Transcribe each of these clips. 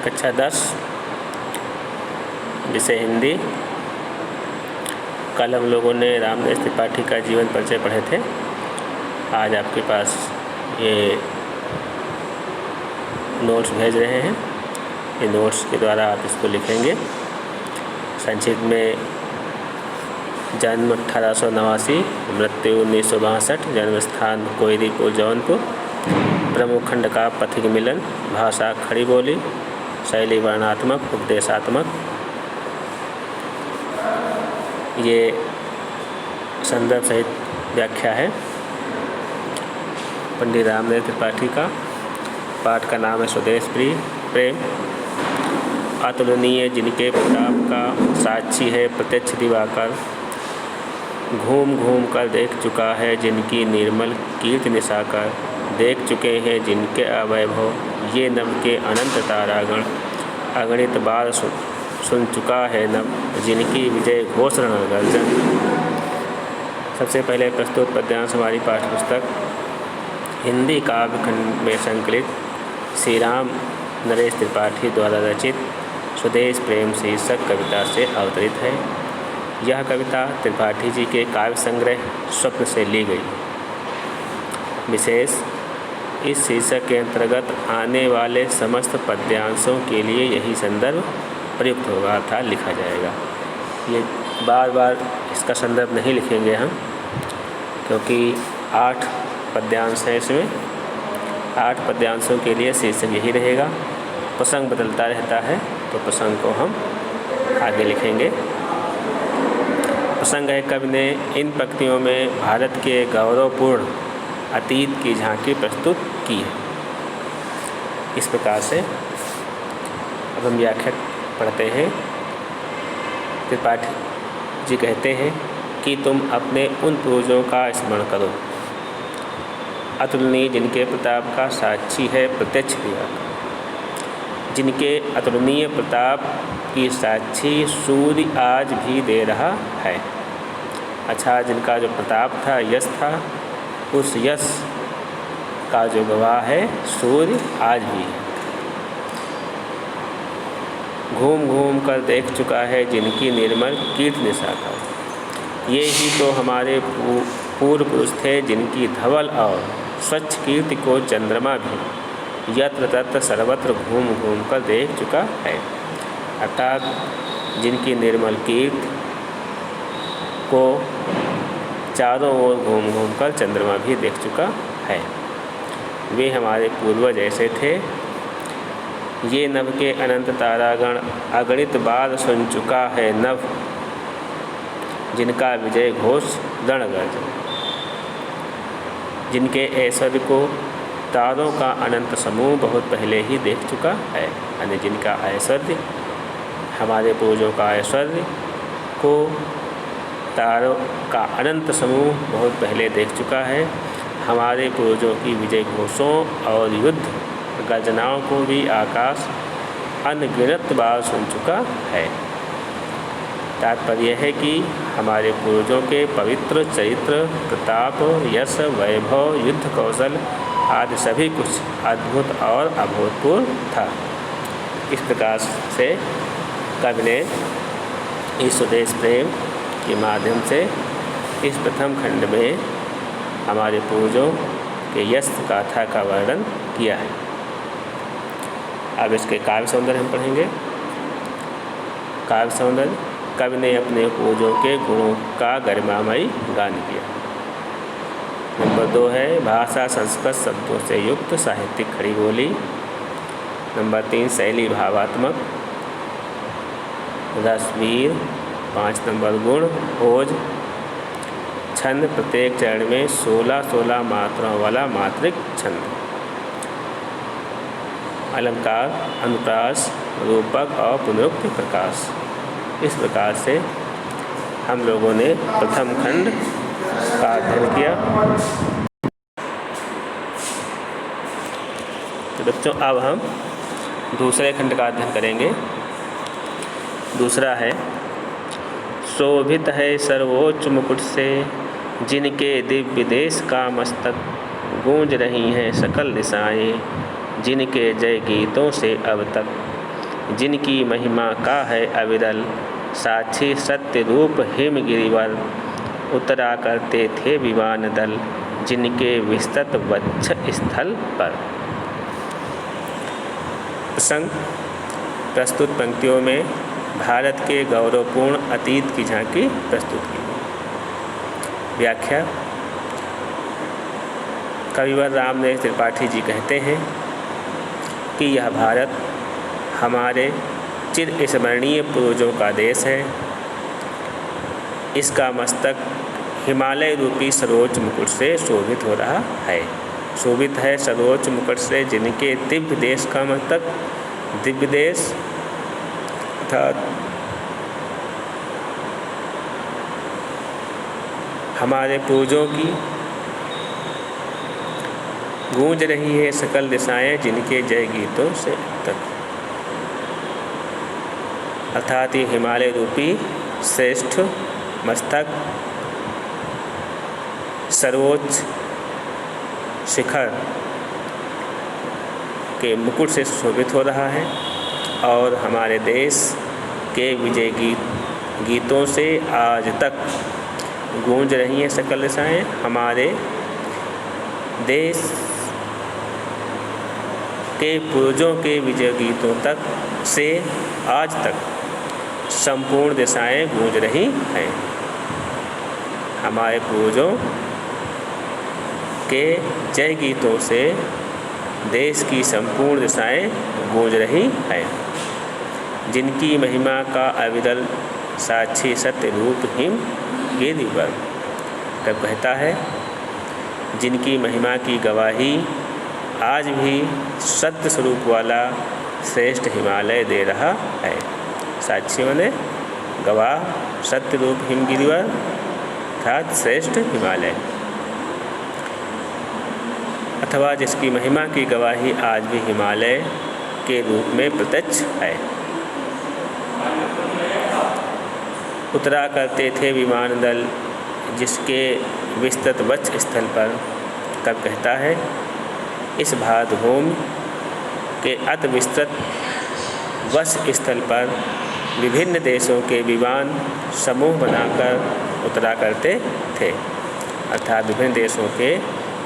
कक्षा 10 विषय हिंदी। कल हम लोगों ने रामनरेश त्रिपाठी का जीवन परिचय पढ़े थे। आज आपके पास ये नोट्स भेज रहे हैं। ये नोट्स के द्वारा आप इसको लिखेंगे। संक्षिप्त में जन्म 1889, मृत्यु 1962, जन्म स्थान कोयरीपुर जौनपुर, प्रमुख खंड का पथिक मिलन, भाषा खड़ी बोली, शैली वर्णनात्मक उपदेशात्मक। ये संदर्भ सहित व्याख्या है पंडित रामनरेश त्रिपाठी का। पाठ का नाम है स्वदेश प्रेम। अतुलनीय जिनके प्रताप का साक्षी है प्रत्यक्ष दिवाकर, घूम घूम कर देख चुका है जिनकी निर्मल कीर्ति निशाकर, देख चुके हैं जिनके अवैभव ये नभ के अनंत तारागण, अगणित बार सुन चुका है नभ जिनकी विजय घोष रणगर्जन। सबसे पहले प्रस्तुत पद्यांश हमारी पाठ्यपुस्तक हिंदी काव्य खंड में संकलित श्री राम नरेश त्रिपाठी द्वारा रचित स्वदेश प्रेम शीर्षक कविता से अवतरित है। यह कविता त्रिपाठी जी के काव्य संग्रह स्वप्न से ली गई। विशेष इस शीर्षक के अंतर्गत आने वाले समस्त पद्यांशों के लिए यही संदर्भ प्रयुक्त होगा अर्थात लिखा जाएगा। ये बार बार इसका संदर्भ नहीं लिखेंगे हम, क्योंकि 8 पद्यांश हैं इसमें। 8 पद्यांशों के लिए शीर्षक यही रहेगा। प्रसंग बदलता रहता है तो प्रसंग को हम आगे लिखेंगे। प्रसंग है कवि ने इन पंक्तियों में भारत के गौरवपूर्ण अतीत की झांकी प्रस्तुत की है। इस प्रकार से अब हम व्याख्या पढ़ते हैं। त्रिपाठी जी कहते हैं कि तुम अपने उन पूर्वजों का स्मरण करो, अतुलनीय जिनके प्रताप का साक्षी है प्रत्यक्ष दिवाकर। जिनके अतुलनीय प्रताप की साक्षी सूर्य आज भी दे रहा है। अच्छा, जिनका जो प्रताप था, यश था, उस यश का जो गवाह है सूर्य आज भी है। घूम घूम कर देख चुका है जिनकी निर्मल कीर्ति निशाकर। ये ही तो हमारे पूर्व पुरुष थे जिनकी धवल और स्वच्छ कीर्ति को चंद्रमा भी यत्र तत्र सर्वत्र घूम घूम कर देख चुका है। अर्थात जिनकी निर्मल कीर्ति को चारों ओर घूम घूम कर चंद्रमा भी देख चुका है। वे हमारे पूर्वज ऐसे थे। ये नभ के अनंत तारागण अगणित बार सुन चुका है नभ जिनका विजय घोष रणगर्जन। जिनके ऐश्वर्य को तारों का अनंत समूह बहुत पहले ही देख चुका है। यानी जिनका ऐश्वर्य, हमारे पूर्वजों का ऐश्वर्य को तारों का अनंत समूह बहुत पहले देख चुका है। हमारे पूर्वजों की विजय घोषों और युद्ध गर्जनाओं को भी आकाश अनगिनत बार सुन चुका है। तात्पर्य है कि हमारे पूर्वजों के पवित्र चरित्र, प्रताप, यश, वैभव, युद्ध कौशल आदि सभी कुछ अद्भुत और अभूतपूर्व था। इस प्रकार से कवि ने इस स्वदेश प्रेम के माध्यम से इस प्रथम खंड में हमारे पूर्वजों के यश गाथा का वर्णन किया है। अब इसके काव्य सौंदर्य हम पढ़ेंगे। काव्य सौंदर्य, कवि ने अपने पूर्वजों के गुणों का गरिमामयी गान किया। नंबर 2 है भाषा संस्कृत शब्दों से युक्त साहित्यिक खड़ी बोली। नंबर 3 शैली भावात्मक रसवीर। 5 नंबर गुण ओज। छंद, प्रत्येक चरण में 16 मात्राओं वाला मात्रिक छंद। अलंकार, अनुप्रास, रूपक और पुनरुक्ति प्रकाश। इस प्रकार से हम लोगों ने प्रथम खंड का अध्ययन किया। तो बच्चों, अब हम दूसरे खंड का अध्ययन करेंगे। दूसरा है शोभित है सर्वोच्च मुकुट से जिनके दिव्य देश का मस्तक, गूंज रही हैं सकल दिशाएं जिनके जय गीतों से अब तक। जिनकी महिमा का है अविरल, साक्षी सत्य रूप हिम गिरिवर, उतरा करते थे विमान दल, जिनके विस्तृत वक्ष स्थल पर। प्रसंग प्रस्तुत पंक्तियों में भारत के गौरवपूर्ण अतीत की झांकी प्रस्तुत की गई। व्याख्या। कविवर रामदेव त्रिपाठी जी कहते हैं कि यह भारत हमारे चिर स्मरणीय पूर्वजों का देश है। इसका मस्तक हिमालय रूपी सर्वोच्च मुकुट से शोभित हो रहा है। शोभित है सर्वोच्च मुकुट से, जिनके दिव्य देश का मस्तक, दिव्य देश अर्थात हमारे पूर्वजों की गूंज रही है सकल दिशाएं, जिनके जय गीतों से तक। अर्थात ये हिमालय रूपी श्रेष्ठ मस्तक सर्वोच्च शिखर के मुकुट से शोभित हो रहा है और हमारे देश के विजय गीतों से आज तक गूंज रही हैं सकल दिशाएं। हमारे देश के पूर्वजों के विजय गीतों तक से आज तक संपूर्ण दिशाएं गूंज रही हैं। हमारे पूर्वजों के जय गीतों से देश की संपूर्ण दिशाएं गूंज रही हैं। जिनकी महिमा का अविरल साक्षी सत्य रूप हिम गिरिवर। तब कहता है जिनकी महिमा की गवाही आज भी सत्य स्वरूप वाला श्रेष्ठ हिमालय दे रहा है। साक्षी माने गवाह, सत्य रूप हिम गिरिवर अर्थात श्रेष्ठ हिमालय, अथवा जिसकी महिमा की गवाही आज भी हिमालय के रूप में प्रत्यक्ष है। उतरा करते थे विमान दल, जिसके विस्तृत वक्ष स्थल पर। तब कहता है इस भारत भूमि के अति विस्तृत वक्ष स्थल पर विभिन्न देशों के विमान समूह बनाकर उतरा करते थे। अर्थात विभिन्न देशों के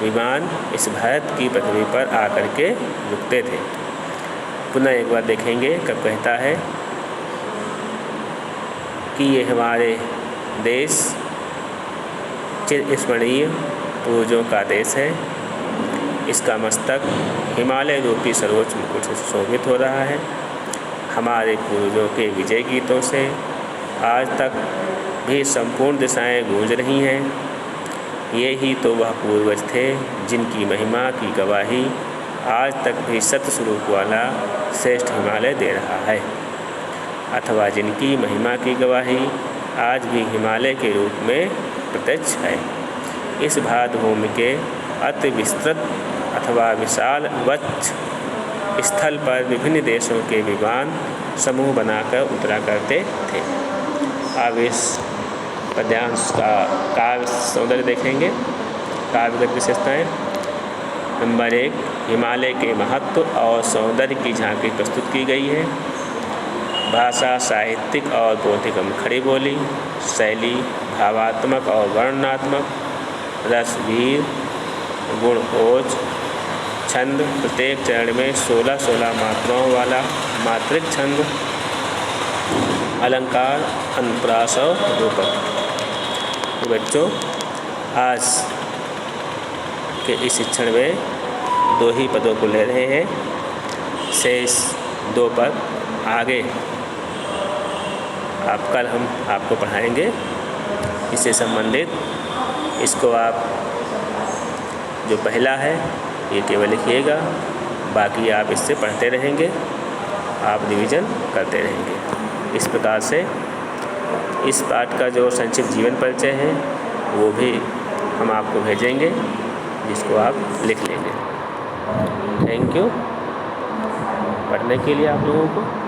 विमान इस भारत की पृथ्वी पर आकर के रुकते थे। पुनः एक बार देखेंगे। कब कहता है कि ये हमारे देश चिर स्मरणीय पूर्वजों का देश है। इसका मस्तक हिमालय रूपी सर्वोच्च मुकुट से शोभित हो रहा है। हमारे पूर्वजों के विजय गीतों से आज तक भी संपूर्ण दिशाएं गूंज रही हैं। ये ही तो वह पूर्वज थे जिनकी महिमा की गवाही आज तक भी सत्य स्वरूप वाला श्रेष्ठ हिमालय दे रहा है, अथवा जिनकी महिमा की गवाही आज भी हिमालय के रूप में प्रत्यक्ष है। इस भारत भूमि के अति विस्तृत अथवा विशाल वक्ष स्थल पर विभिन्न देशों के विमान समूह बनाकर उतरा करते थे। अब इस पद्यांश का काव्य सौंदर्य देखेंगे। काव्यगत विशेषताएं। नंबर 1, हिमालय के महत्व और सौंदर्य की झांकी प्रस्तुत की गई है। भाषा साहित्यिक और बौद्धिक खड़ी बोली, शैली भावात्मक और वर्णनात्मक, रसवीर गुणओज, छंद प्रत्येक चरण में 16-16 मात्राओं वाला मात्रिक छंद, अलंकार अनुप्रास और रूपक। तो बच्चों आज के इस शिक्षण में 2 ही पदों को ले रहे हैं। शेष 2 पद आगे कल हम आपको पढ़ाएंगे। इससे संबंधित इसको आप जो पहला है ये केवल लिखिएगा, बाकी आप इससे पढ़ते रहेंगे, आप रिवीजन करते रहेंगे। इस प्रकार से इस पाठ का जो संक्षिप्त जीवन परिचय है वो भी हम आपको भेजेंगे, जिसको आप लिख लेंगे। थैंक यू पढ़ने के लिए आप लोगों को।